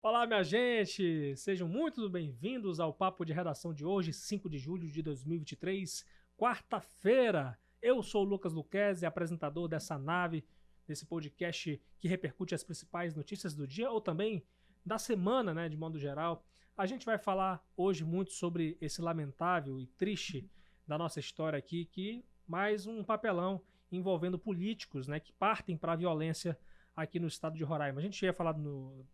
Olá, minha gente! Sejam muito bem-vindos ao Papo de Redação de hoje, 5 de julho de 2023, quarta-feira. Eu sou o Lucas Luquezzi, apresentador dessa nave, desse podcast que repercute as principais notícias do dia ou também da semana, né, de modo geral. A gente vai falar hoje muito sobre esse lamentável e triste da nossa história aqui, que mais um papelão envolvendo políticos, né, que partem para a violência aqui no estado de Roraima. A gente tinha falado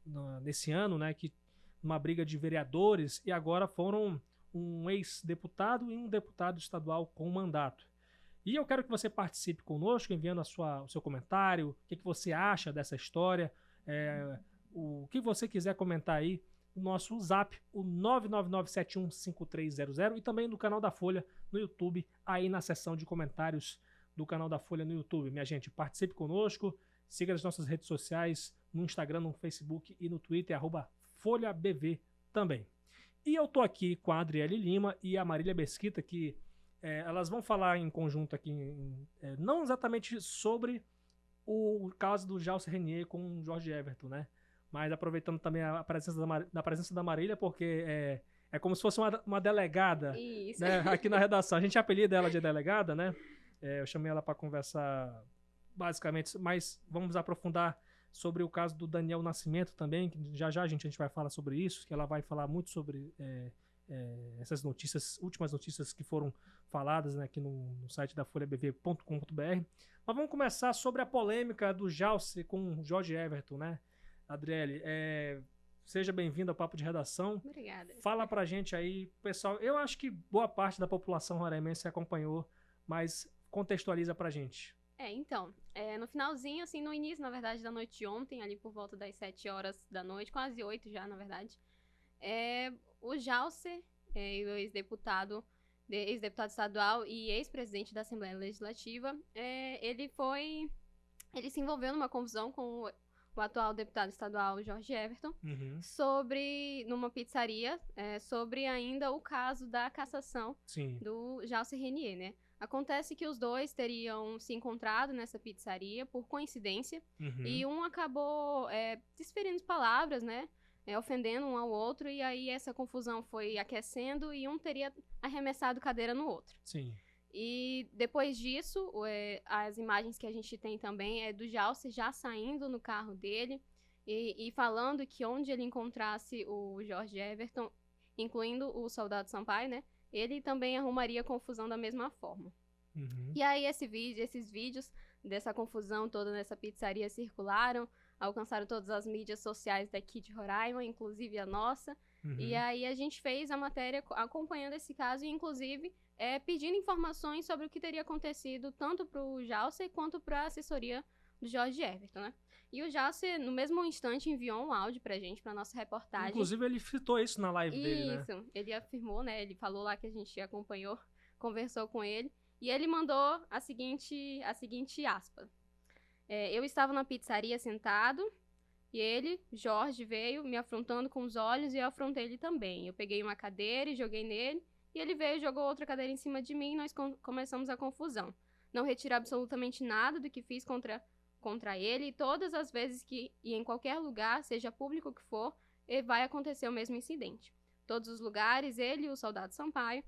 nesse ano, né, que uma briga de vereadores e agora foram um ex-deputado e um deputado estadual com mandato. E eu quero que você participe conosco, enviando o seu comentário, o que você acha dessa história, o que você quiser comentar aí, o nosso zap, o 999715300 e também no canal da Folha no YouTube, aí na seção de comentários do canal da Folha no YouTube. Minha gente, participe conosco, siga as nossas redes sociais, no Instagram, no Facebook e no Twitter, @FolhaBV também. E eu tô aqui com a Adriele Lima e a Marília Mesquita, que elas vão falar em conjunto aqui, não exatamente sobre o caso do Jalcer Renier com o Jorge Everton, né? Mas aproveitando também a presença da Marília, porque é como se fosse uma delegada, Isso. né, aqui na redação. A gente apelida ela de delegada, né? Eu chamei ela para conversar basicamente, mas vamos aprofundar sobre o caso do Daniel Nascimento também, que já a gente vai falar sobre isso, que ela vai falar muito sobre essas notícias, últimas notícias que foram faladas, né, aqui no site da folhabv.com.br. Mas vamos começar sobre a polêmica do Jalce com o Jorge Everton, né? Adriele, seja bem-vindo ao Papo de Redação. Obrigada. Fala pra gente aí, pessoal, eu acho que boa parte da população roraimense acompanhou, mas contextualiza pra gente. Então, no finalzinho, assim, no início, na verdade, da noite de ontem, ali por volta das 7 horas da noite, quase 8 já, na verdade, o Jalcer, o ex-deputado estadual e ex-presidente da Assembleia Legislativa, ele se envolveu numa confusão com o atual deputado estadual Jorge Everton, numa pizzaria, sobre ainda o caso da cassação do Jalcer Renier, né? Acontece que os dois teriam se encontrado nessa pizzaria por coincidência, e um acabou desferindo palavras, né? Ofendendo um ao outro, e aí essa confusão foi aquecendo e um teria arremessado cadeira no outro. Sim. E depois disso, as imagens que a gente tem também é do Jalcer já saindo no carro dele e falando que onde ele encontrasse o Jorge Everton, incluindo o soldado Sampaio, né? Ele também arrumaria confusão da mesma forma. E aí esses vídeos dessa confusão toda nessa pizzaria circularam, alcançaram todas as mídias sociais daqui de Roraima, inclusive a nossa. E aí a gente fez a matéria acompanhando esse caso e, inclusive, pedindo informações sobre o que teria acontecido tanto para o Jalcer quanto para a assessoria do Jorge Everton, né? E o Jalcer, no mesmo instante, enviou um áudio pra gente, pra nossa reportagem. Inclusive, ele citou isso na live dele, né? Isso, ele afirmou, né? Ele falou lá que a gente acompanhou, conversou com ele. E ele mandou a seguinte aspa. Eu estava na pizzaria sentado e ele, Jorge, veio me afrontando com os olhos e eu afrontei ele também. Eu peguei uma cadeira e joguei nele e ele veio e jogou outra cadeira em cima de mim e nós começamos a confusão. Não retiro absolutamente nada do que fiz contra ele, e todas as vezes que e em qualquer lugar, seja público que for, vai acontecer o mesmo incidente. Todos os lugares, ele e o soldado Sampaio,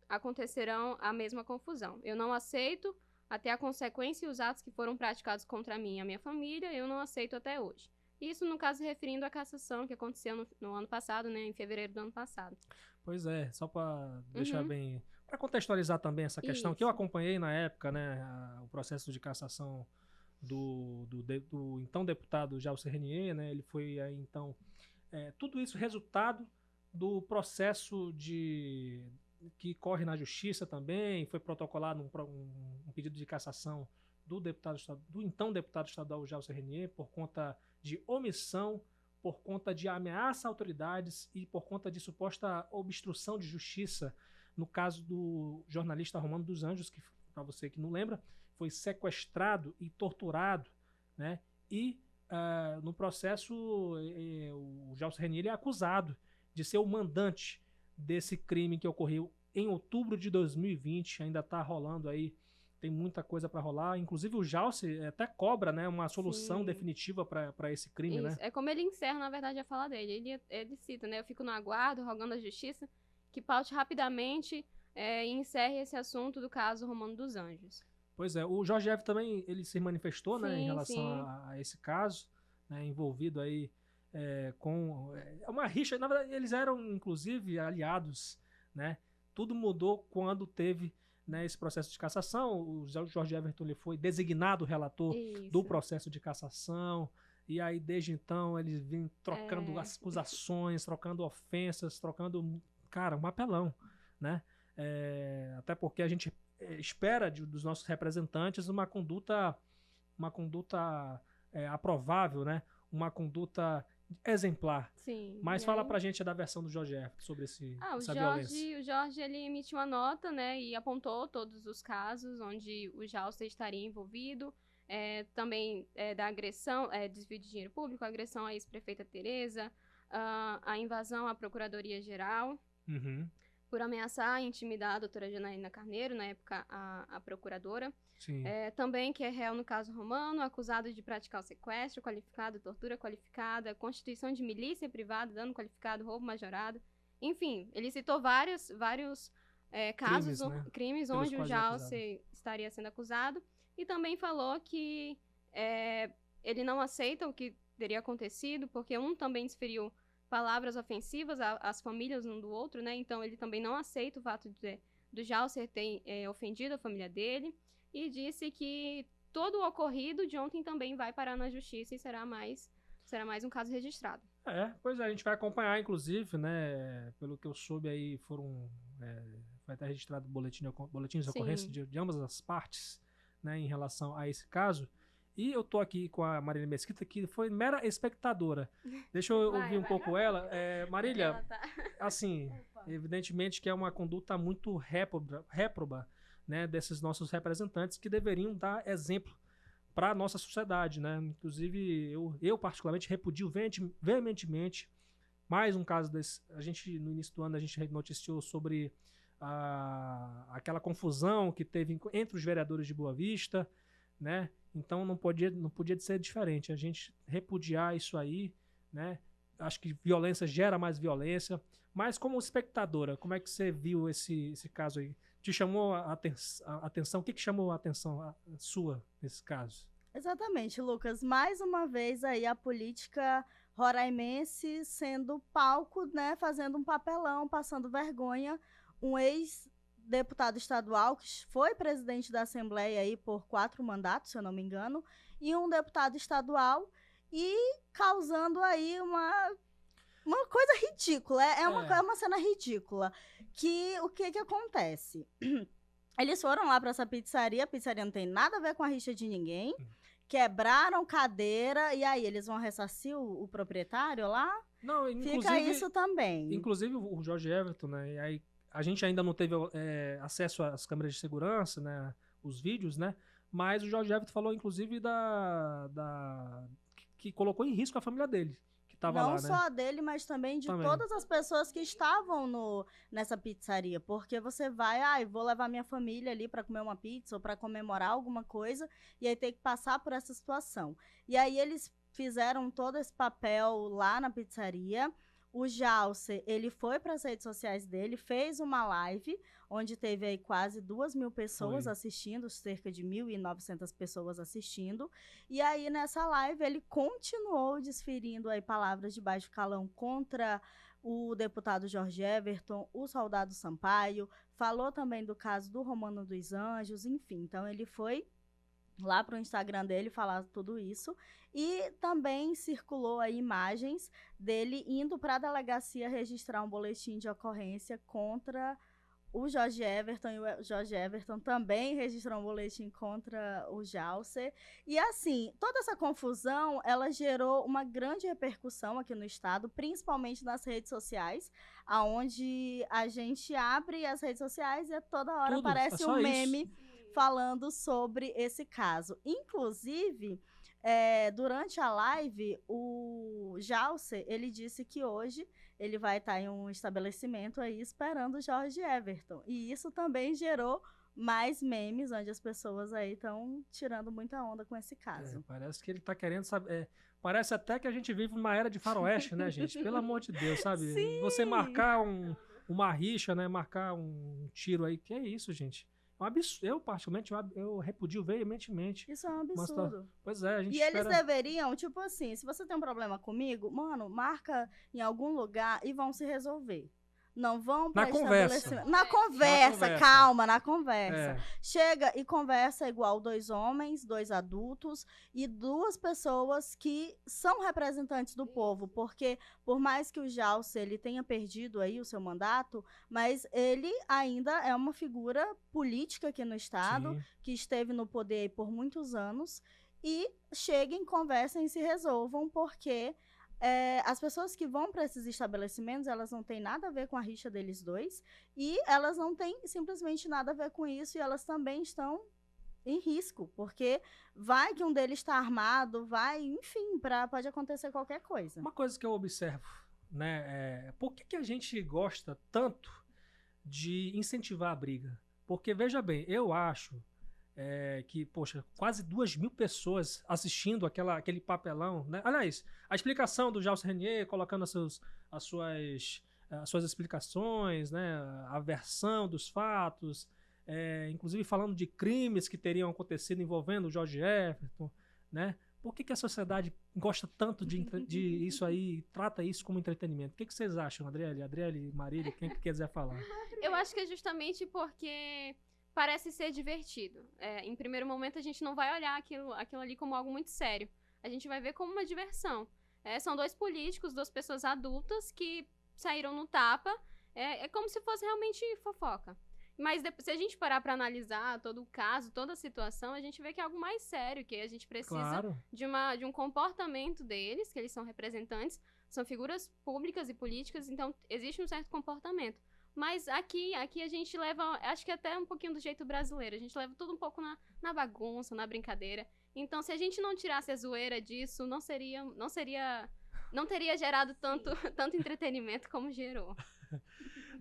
acontecerão a mesma confusão. Eu não aceito, até a consequência e os atos que foram praticados contra mim e a minha família, eu não aceito até hoje. Isso, no caso, referindo à cassação que aconteceu no ano passado, né, em fevereiro do ano passado. Pois é, só para deixar bem... Para contextualizar também essa questão, que eu acompanhei na época, né, o processo de cassação do então deputado Jalcer Renier, né, ele foi aí, então... tudo isso resultado do processo que corre na justiça também, foi protocolado um pedido de cassação do então deputado estadual Jalcer Renier por conta de omissão, por conta de ameaça a autoridades e por conta de suposta obstrução de justiça, no caso do jornalista Romano dos Anjos, que, para você que não lembra, foi sequestrado e torturado, né? E no processo, o Jalcer Renier é acusado de ser o mandante desse crime que ocorreu em outubro de 2020, ainda está rolando aí tem muita coisa para rolar. Inclusive o Jalce até cobra, né, uma solução Sim. definitiva para esse crime, Isso. né? É como ele encerra, na verdade, a fala dele. Ele cita, né? Eu fico no aguardo, rogando à justiça que paute rapidamente e encerre esse assunto do caso Romano dos Anjos. Pois é, o Jorge F também ele se manifestou, né, em Sim, relação sim. a esse caso, né, envolvido aí com uma rixa. Na verdade, eles eram inclusive aliados, né? Tudo mudou quando teve, né, esse processo de cassação. O Jorge Everton ele foi designado relator do Isso. processo de cassação. E aí, desde então, eles vêm trocando acusações, trocando ofensas, trocando, cara, um apelão, né? Até porque a gente espera dos nossos representantes uma conduta aprovável, né? Uma conduta exemplar. Sim. Mas fala pra gente da versão do Jorge Everton sobre essa violência. O Jorge, ele emitiu uma nota, né, e apontou todos os casos onde o Jalcer estaria envolvido, também da agressão, desvio de dinheiro público, agressão à ex-prefeita Tereza, a invasão à Procuradoria-Geral, por ameaçar e intimidar a doutora Janaína Carneiro, na época a procuradora. Sim. Também que é réu no caso Romano, acusado de praticar o sequestro qualificado, tortura qualificada, constituição de milícia privada, dano qualificado, roubo majorado. Enfim, ele citou vários casos, crimes onde o Jalcer estaria sendo acusado. E também falou que ele não aceita o que teria acontecido, porque também desferiu palavras ofensivas às famílias um do outro, né? Então ele também não aceita o fato do Jalcer ter ofendido a família dele. E disse que todo o ocorrido de ontem também vai parar na justiça e será mais um caso registrado. Pois é, a gente vai acompanhar, inclusive, né? Pelo que eu soube aí, vai estar registrado boletins de ocorrência de ambas as partes, né? Em relação a esse caso. E eu tô aqui com a Marília Mesquita, que foi mera espectadora. Deixa eu ouvir um pouco ela. Marília, assim, evidentemente que é uma conduta muito réproba, né, desses nossos representantes que deveriam dar exemplo para a nossa sociedade, né? Inclusive, eu particularmente repudio veementemente mais um caso desse. No início do ano, a gente noticiou sobre aquela confusão que teve entre os vereadores de Boa Vista, né? Então não podia ser diferente. A gente repudiar isso aí, né? Acho que violência gera mais violência. Mas como espectadora, como é que você viu esse caso aí? Te chamou a atenção? O que chamou a atenção sua nesse caso? Exatamente, Lucas. Mais uma vez aí a política roraimense sendo palco, né? Fazendo um papelão, passando vergonha. Um ex-deputado estadual que foi presidente da Assembleia aí por 4 mandatos, se eu não me engano, e um deputado estadual e causando aí uma coisa ridícula, é uma cena ridícula. O que acontece? Eles foram lá para essa pizzaria, a pizzaria não tem nada a ver com a rixa de ninguém, quebraram cadeira, e aí eles vão ressarcir o proprietário lá? Não, fica isso também. Inclusive o Jorge Everton, né, e aí a gente ainda não teve acesso às câmeras de segurança, né, os vídeos, né, mas o Jorge Everton falou, inclusive, que colocou em risco a família dele. Não só dele, mas também de todas as pessoas que estavam nessa pizzaria. Porque você vai, vou levar minha família ali para comer uma pizza ou para comemorar alguma coisa, e aí tem que passar por essa situação. E aí eles fizeram todo esse papel lá na pizzaria. O Jalcer, ele foi para as redes sociais dele, fez uma live, onde teve aí quase 2.000 pessoas assistindo, cerca de 1.900 pessoas assistindo. E aí, nessa live, ele continuou desferindo aí palavras de baixo calão contra o deputado Jorge Everton, o soldado Sampaio, falou também do caso do Romano dos Anjos, enfim. Então, ele foi lá para o Instagram dele falar tudo isso, e também circulou aí imagens dele indo para a delegacia registrar um boletim de ocorrência contra o Jorge Everton, e o Jorge Everton também registrou um boletim contra o Jalcer. E assim, toda essa confusão, ela gerou uma grande repercussão aqui no estado, principalmente nas redes sociais, aonde a gente abre as redes sociais e toda hora aparece um meme falando sobre esse caso. Inclusive, durante a live, o Jalcer, ele disse que hoje ele vai estar em um estabelecimento aí esperando o Jorge Everton. E isso também gerou mais memes, onde as pessoas aí estão tirando muita onda com esse caso. Parece que ele tá querendo saber. Parece até que a gente vive uma era de faroeste, né, gente? Pelo amor de Deus, sabe? Sim. Você marcar uma rixa, né? Marcar um tiro aí, que é isso, gente? É um absurdo. Eu, particularmente, eu repudio veementemente. Isso é um absurdo. Pois é, a gente eles deveriam, tipo assim, se você tem um problema comigo, mano, marca em algum lugar e vão se resolver. Não vão para estabelecimento. Na conversa, calma, na conversa. Chega e conversa igual 2 homens, 2 adultos e 2 pessoas que são representantes do povo, porque por mais que o Jalce ele tenha perdido aí o seu mandato, mas ele ainda é uma figura política aqui no estado, que esteve no poder por muitos anos, e cheguem, conversem e se resolvam, porque as pessoas que vão para esses estabelecimentos, elas não têm nada a ver com a rixa deles dois, e elas não têm simplesmente nada a ver com isso, e elas também estão em risco, porque vai que um deles está armado, enfim, pode acontecer qualquer coisa. Uma coisa que eu observo, né, por que a gente gosta tanto de incentivar a briga? Porque, veja bem, eu acho que, poxa, quase 2.000 pessoas assistindo aquele papelão, né? Aliás, a explicação do Jalce Renier, colocando as suas explicações, né? A versão dos fatos, inclusive falando de crimes que teriam acontecido envolvendo o George Jefferson, né? Por que a sociedade gosta tanto de isso aí, trata isso como entretenimento? O que vocês acham, Adriele, Marília, quem que quiser falar? Eu acho que é justamente porque parece ser divertido. Em primeiro momento, a gente não vai olhar aquilo ali como algo muito sério. A gente vai ver como uma diversão. São 2 políticos, 2 pessoas adultas que saíram no tapa. É como se fosse realmente fofoca. Mas se a gente parar para analisar todo o caso, toda a situação, a gente vê que é algo mais sério, que a gente precisa de um comportamento deles, que eles são representantes, são figuras públicas e políticas, então existe um certo comportamento. Mas aqui a gente leva, acho que até um pouquinho do jeito brasileiro, a gente leva tudo um pouco na bagunça, na brincadeira. Então, se a gente não tirasse a zoeira disso, não teria gerado tanto entretenimento como gerou.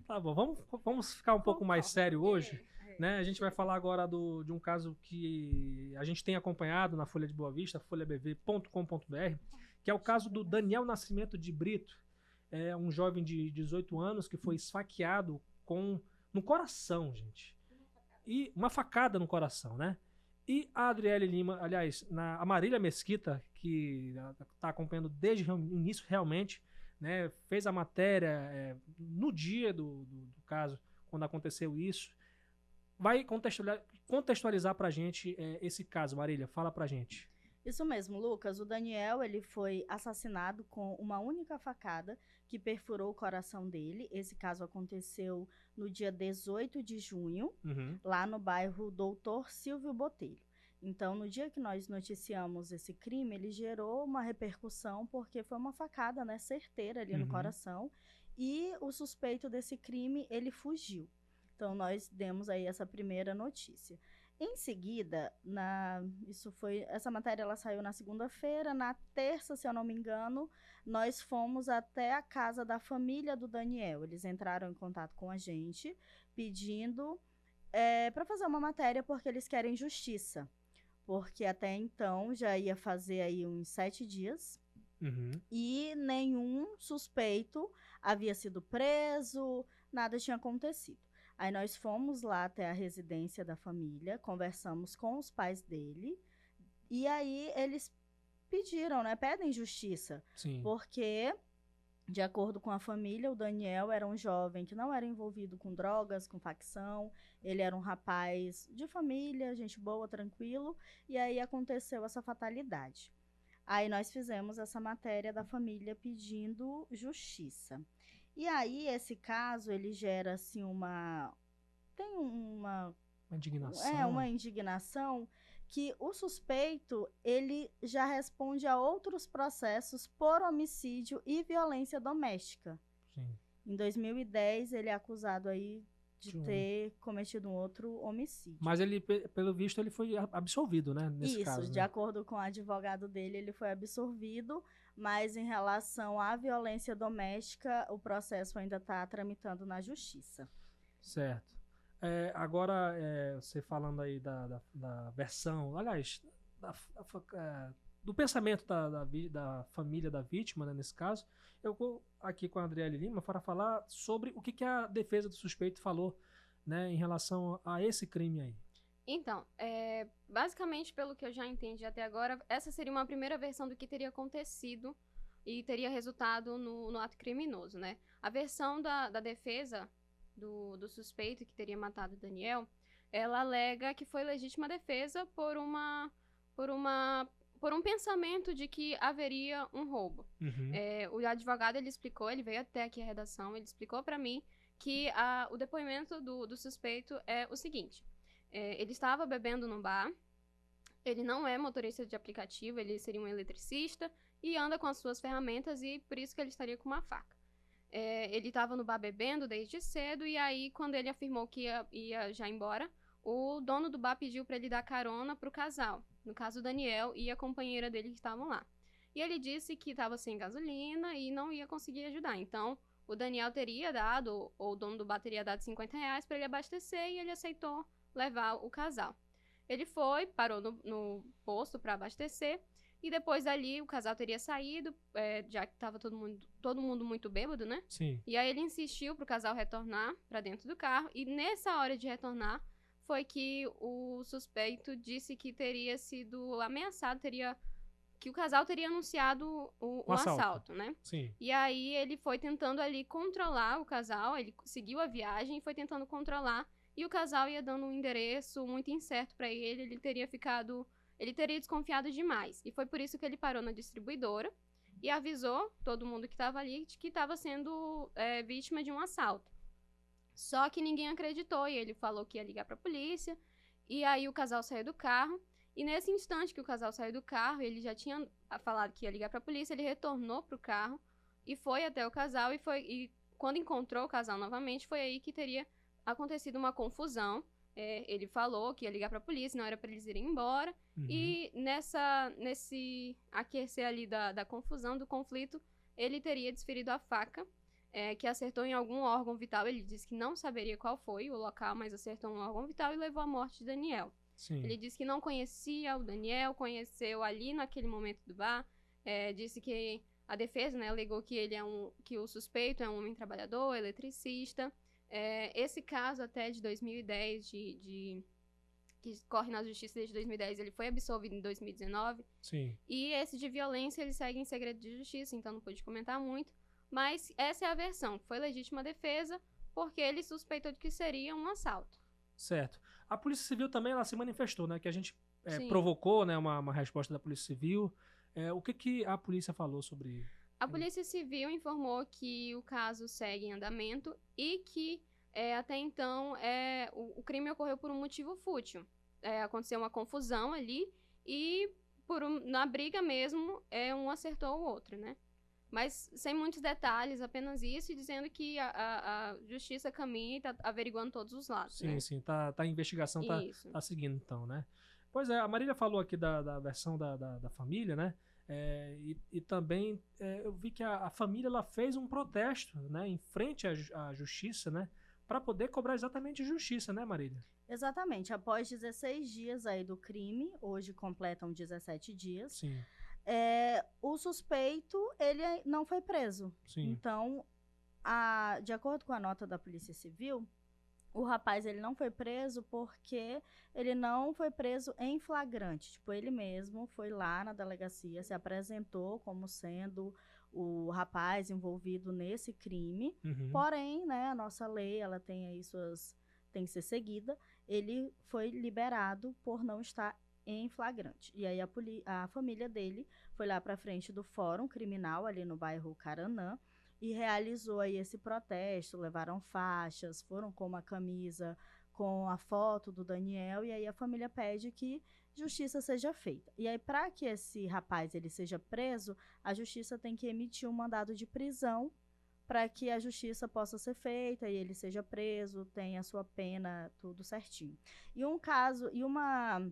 Tá bom, vamos ficar um pouco mais sério hoje, né? A gente vai falar agora de um caso que a gente tem acompanhado na Folha de Boa Vista, folhabv.com.br, que é o caso do Daniel Nascimento de Brito. É um jovem de 18 anos que foi esfaqueado no coração, gente. E uma facada no coração, né? E a Adriele Lima, aliás, a Marília Mesquita, que está acompanhando desde o início realmente, né, fez a matéria no dia do caso, quando aconteceu isso. Vai contextualizar pra gente esse caso, Marília. Fala pra gente. Isso mesmo, Lucas. O Daniel ele foi assassinado com uma única facada que perfurou o coração dele. Esse caso aconteceu no dia 18 de junho, lá no bairro Doutor Silvio Botelho. Então, no dia que nós noticiamos esse crime, ele gerou uma repercussão porque foi uma facada, né, certeira ali no coração. E o suspeito desse crime, ele fugiu. Então, nós demos aí essa primeira notícia. Em seguida, essa matéria ela saiu na segunda-feira. Na terça, se eu não me engano, nós fomos até a casa da família do Daniel. Eles entraram em contato com a gente, pedindo para fazer uma matéria porque eles querem justiça. Porque até então já ia fazer aí uns 7 dias e nenhum suspeito havia sido preso, nada tinha acontecido. Aí nós fomos lá até a residência da família, conversamos com os pais dele, e aí eles pediram, né, pedem justiça. Sim. Porque, de acordo com a família, o Daniel era um jovem que não era envolvido com drogas, com facção, ele era um rapaz de família, gente boa, tranquilo, e aí aconteceu essa fatalidade. Aí nós fizemos essa matéria da família pedindo justiça. E aí, esse caso, ele gera, assim, uma indignação. Uma indignação que o suspeito, ele já responde a outros processos por homicídio e violência doméstica. Sim. Em 2010, ele é acusado aí de ter cometido um outro homicídio. Mas ele, pelo visto, ele foi absolvido, né, nesse caso. Isso, de acordo com o advogado dele, ele foi absolvido, mas em relação à violência doméstica, o processo ainda está tramitando na justiça. Certo. Agora, você falando aí da versão, aliás, do pensamento da família da vítima, né, nesse caso, eu vou aqui com a Adriele Lima para falar sobre o que a defesa do suspeito falou, né, em relação a esse crime aí. Então, basicamente, pelo que eu já entendi até agora, essa seria uma primeira versão do que teria acontecido e teria resultado no ato criminoso, né? A versão da defesa do suspeito que teria matado o Daniel, ela alega que foi legítima defesa por um pensamento de que haveria um roubo. Uhum. O advogado, ele explicou, ele veio até aqui a redação, ele explicou para mim que o depoimento do suspeito é o seguinte: ele estava bebendo no bar, ele não é motorista de aplicativo, ele seria um eletricista e anda com as suas ferramentas e por isso que ele estaria com uma faca. Ele estava no bar bebendo desde cedo e aí, quando ele afirmou que ia já embora, o dono do bar pediu para ele dar carona para o casal, no caso o Daniel e a companheira dele que estavam lá. E ele disse que estava sem gasolina e não ia conseguir ajudar, então o Daniel teria dado, ou o dono do bar teria dado R$50 para ele abastecer e ele aceitou levar o casal. Ele foi, parou no posto para abastecer e depois dali o casal teria saído, já que estava todo mundo muito bêbado, né? Sim. E aí ele insistiu pro casal retornar para dentro do carro e nessa hora de retornar foi que o suspeito disse que teria sido ameaçado, que o casal teria anunciado um assalto, né? Sim. E aí ele foi tentando ali controlar o casal, ele seguiu a viagem e foi tentando controlar. E o casal ia dando um endereço muito incerto para ele, ele teria desconfiado demais. E foi por isso que ele parou na distribuidora e avisou todo mundo que estava ali de que estava sendo vítima de um assalto. Só que ninguém acreditou e ele falou que ia ligar para a polícia. E aí o casal saiu do carro. E nesse instante que o casal saiu do carro, ele já tinha falado que ia ligar para a polícia, ele retornou pro carro e foi até o casal e quando encontrou o casal novamente, foi aí que teria acontecido uma confusão. Ele falou que ia ligar pra polícia, não era pra eles irem embora. Uhum. E nesse aquecer ali da confusão, do conflito, ele teria desferido a faca, que acertou em algum órgão vital. Ele disse que não saberia qual foi o local, mas acertou um órgão vital e levou à morte de Daniel. Sim. Ele disse que não conhecia o Daniel, conheceu ali naquele momento do bar. Disse que a defesa, né, alegou que que o suspeito é um homem trabalhador, eletricista. Esse caso até de 2010, que corre na justiça desde 2010, ele foi absolvido em 2019. Sim. E esse de violência, ele segue em segredo de justiça, então não pude comentar muito. Mas essa é a versão, foi legítima defesa, porque ele suspeitou de que seria um assalto. Certo. A Polícia Civil também, ela se manifestou, né? Que a gente Sim. provocou, né, uma resposta da Polícia Civil. O que a polícia falou sobre... A Polícia Civil informou que o caso segue em andamento e que até então o crime ocorreu por um motivo fútil. Aconteceu uma confusão ali e na briga mesmo um acertou o outro, né? Mas sem muitos detalhes, apenas isso, e dizendo que a justiça caminha e tá averiguando todos os lados. Sim, né? sim, a investigação tá seguindo então, né? Pois é, a Marília falou aqui da versão da família, né? E também eu vi que a família ela fez um protesto, né, em frente à justiça, né, para poder cobrar exatamente justiça, né, Marília? Exatamente. Após 16 dias aí do crime, hoje completam 17 dias. Sim. O suspeito, ele não foi preso. Sim. Então, de acordo com a nota da Polícia Civil, o rapaz ele não foi preso porque ele não foi preso em flagrante. Tipo, ele mesmo foi lá na delegacia, se apresentou como sendo o rapaz envolvido nesse crime. Uhum. Porém, né, a nossa lei, ela tem aí tem que ser seguida. Ele foi liberado por não estar em flagrante. E aí a família dele foi lá para frente do Fórum Criminal, ali no bairro Caranã, e realizou aí esse protesto, levaram faixas, foram com uma camisa com a foto do Daniel, e aí a família pede que justiça seja feita. E aí, para que esse rapaz ele seja preso, a justiça tem que emitir um mandado de prisão para que a justiça possa ser feita e ele seja preso, tenha a sua pena, tudo certinho. E uma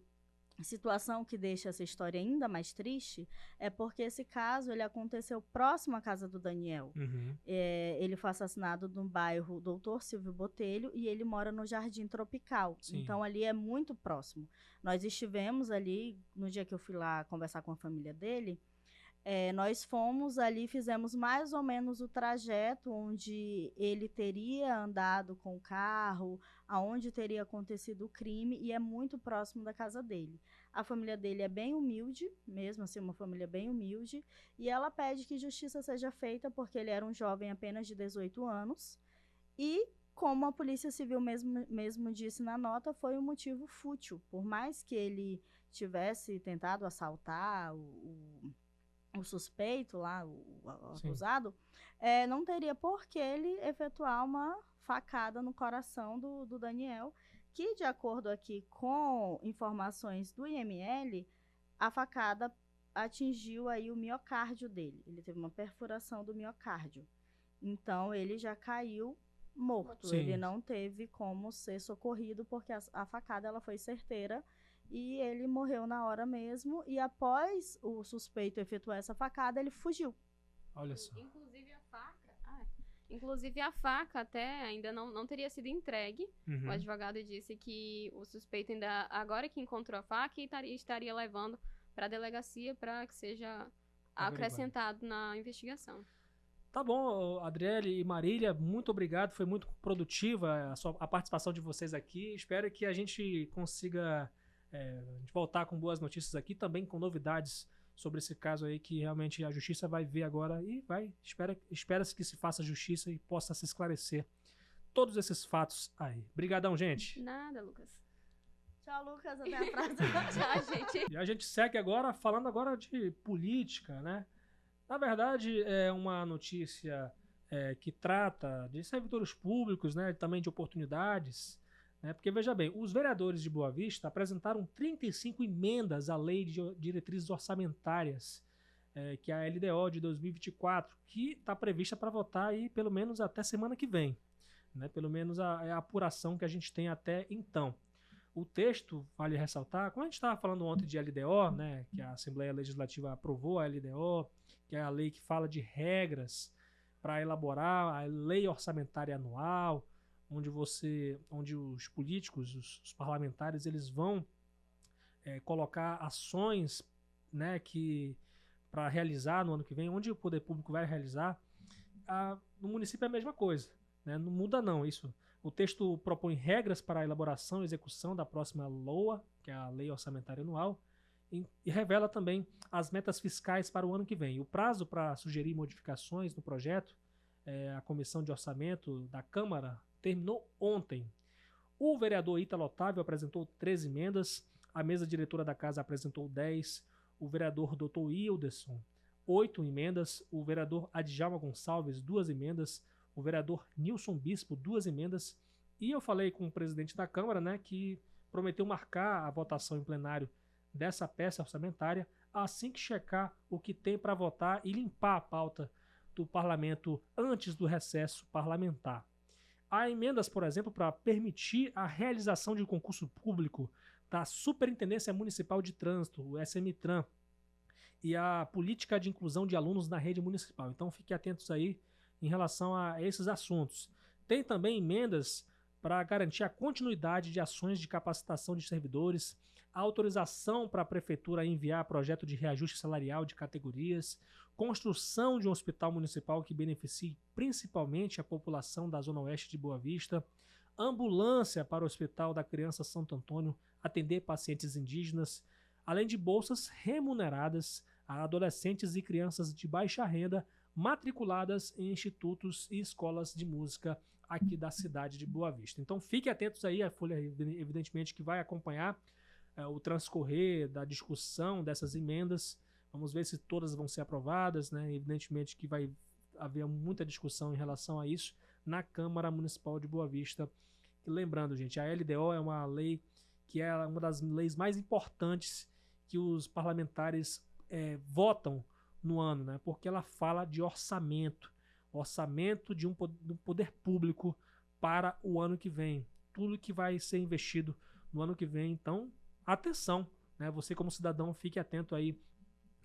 situação que deixa essa história ainda mais triste é porque esse caso ele aconteceu próximo à casa do Daniel. Ele foi assassinado no bairro Doutor Silvio Botelho e ele mora no Jardim Tropical. Sim. Então, ali é muito próximo. Nós estivemos ali, no dia que eu fui lá conversar com a família dele, nós fomos ali, fizemos mais ou menos o trajeto onde ele teria andado com o carro, aonde teria acontecido o crime, e é muito próximo da casa dele. A família dele é bem humilde, mesmo assim, uma família bem humilde, e ela pede que justiça seja feita porque ele era um jovem apenas de 18 anos, e como a Polícia Civil mesmo disse na nota, foi um motivo fútil. Por mais que ele tivesse tentado assaltar o suspeito lá, o acusado, não teria por que ele efetuar uma facada no coração do Daniel, que, de acordo aqui com informações do IML, a facada atingiu aí o miocárdio dele. Ele teve uma perfuração do miocárdio. Então, ele já caiu morto. Sim. Ele não teve como ser socorrido, porque a facada ela foi certeira, e ele morreu na hora mesmo, e após o suspeito efetuar essa facada, ele fugiu. Olha só. Inclusive a faca até ainda não teria sido entregue. O advogado disse que o suspeito ainda, agora que encontrou a faca, estaria levando para a delegacia para que seja acrescentado na investigação. Tá bom, Adriele e Marília, muito obrigado, foi muito produtiva a participação de vocês aqui. Espero que a gente consiga voltar com boas notícias aqui, também com novidades sobre esse caso aí, que realmente a justiça vai ver agora e espera-se que se faça justiça e possa se esclarecer todos esses fatos aí. Obrigadão, gente. Nada, Lucas. Tchau, Lucas, até a próxima. Tchau, gente. E a gente segue agora, falando agora de política, né? Na verdade, é uma notícia que trata de servidores públicos, né? Também de oportunidades, né? Porque, veja bem, os vereadores de Boa Vista apresentaram 35 emendas à Lei de Diretrizes Orçamentárias, que é a LDO de 2024, que está prevista para votar aí pelo menos até semana que vem, né? Pelo menos a apuração que a gente tem até então. O texto, vale ressaltar, como a gente estava falando ontem de LDO, né, que a Assembleia Legislativa aprovou a LDO, que é a lei que fala de regras para elaborar a lei orçamentária anual, onde os políticos, os parlamentares, eles vão colocar ações, né, para realizar no ano que vem, onde o poder público vai realizar. No município é a mesma coisa, né, não muda não isso. O texto propõe regras para a elaboração e execução da próxima LOA, que é a Lei Orçamentária Anual, e revela também as metas fiscais para o ano que vem. O prazo para sugerir modificações no projeto, a Comissão de Orçamento da Câmara, terminou ontem. O vereador Ítalo Otávio apresentou 13 emendas, a mesa diretora da Casa apresentou 10, o vereador Dr. Hilderson, 8 emendas, o vereador Adjalma Gonçalves, 2 emendas, o vereador Nilson Bispo, 2 emendas, e eu falei com o presidente da Câmara, né, que prometeu marcar a votação em plenário dessa peça orçamentária assim que checar o que tem para votar e limpar a pauta do parlamento antes do recesso parlamentar. Há emendas, por exemplo, para permitir a realização de um concurso público da Superintendência Municipal de Trânsito, o SMTRAN, e a política de inclusão de alunos na rede municipal. Então fiquem atentos aí em relação a esses assuntos. Tem também emendas para garantir a continuidade de ações de capacitação de servidores, a autorização para a Prefeitura enviar projeto de reajuste salarial de categorias, construção de um hospital municipal que beneficie principalmente a população da Zona Oeste de Boa Vista, ambulância para o Hospital da Criança Santo Antônio atender pacientes indígenas, além de bolsas remuneradas a adolescentes e crianças de baixa renda matriculadas em institutos e escolas de música aqui da cidade de Boa Vista. Então fiquem atentos aí, a Folha evidentemente que vai acompanhar o transcorrer da discussão dessas emendas. Vamos ver se todas vão ser aprovadas, né? Evidentemente que vai haver muita discussão em relação a isso na Câmara Municipal de Boa Vista. E lembrando, gente, a LDO é uma lei que é uma das leis mais importantes que os parlamentares votam no ano, né? Porque ela fala de orçamento de um poder público para o ano que vem. Tudo que vai ser investido no ano que vem, então, atenção, né? Você como cidadão fique atento aí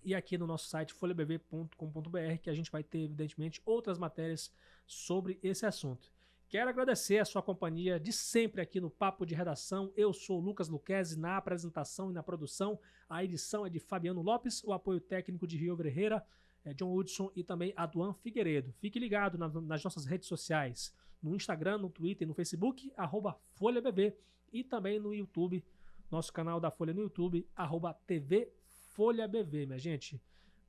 e aqui no nosso site folhabv.com.br, que a gente vai ter, evidentemente, outras matérias sobre esse assunto. Quero agradecer a sua companhia de sempre aqui no Papo de Redação. Eu sou o Lucas Luquezzi na apresentação e na produção. A edição é de Fabiano Lopes, o apoio técnico de Rio Verreira, John Hudson e também Aduan Figueiredo. Fique ligado nas nossas redes sociais, no Instagram, no Twitter e no Facebook, @FolhaBV, e também no YouTube, nosso canal da Folha no YouTube, @TV Folha BV, minha gente.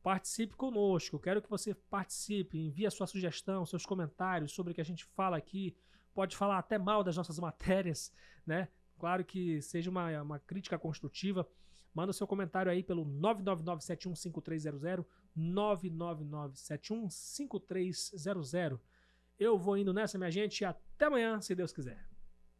Participe conosco, quero que você participe, envie a sua sugestão, seus comentários sobre o que a gente fala aqui, pode falar até mal das nossas matérias, né? Claro que seja uma crítica construtiva. Manda o seu comentário aí pelo 999715300, 999715300. Eu vou indo nessa, minha gente, e até amanhã, se Deus quiser.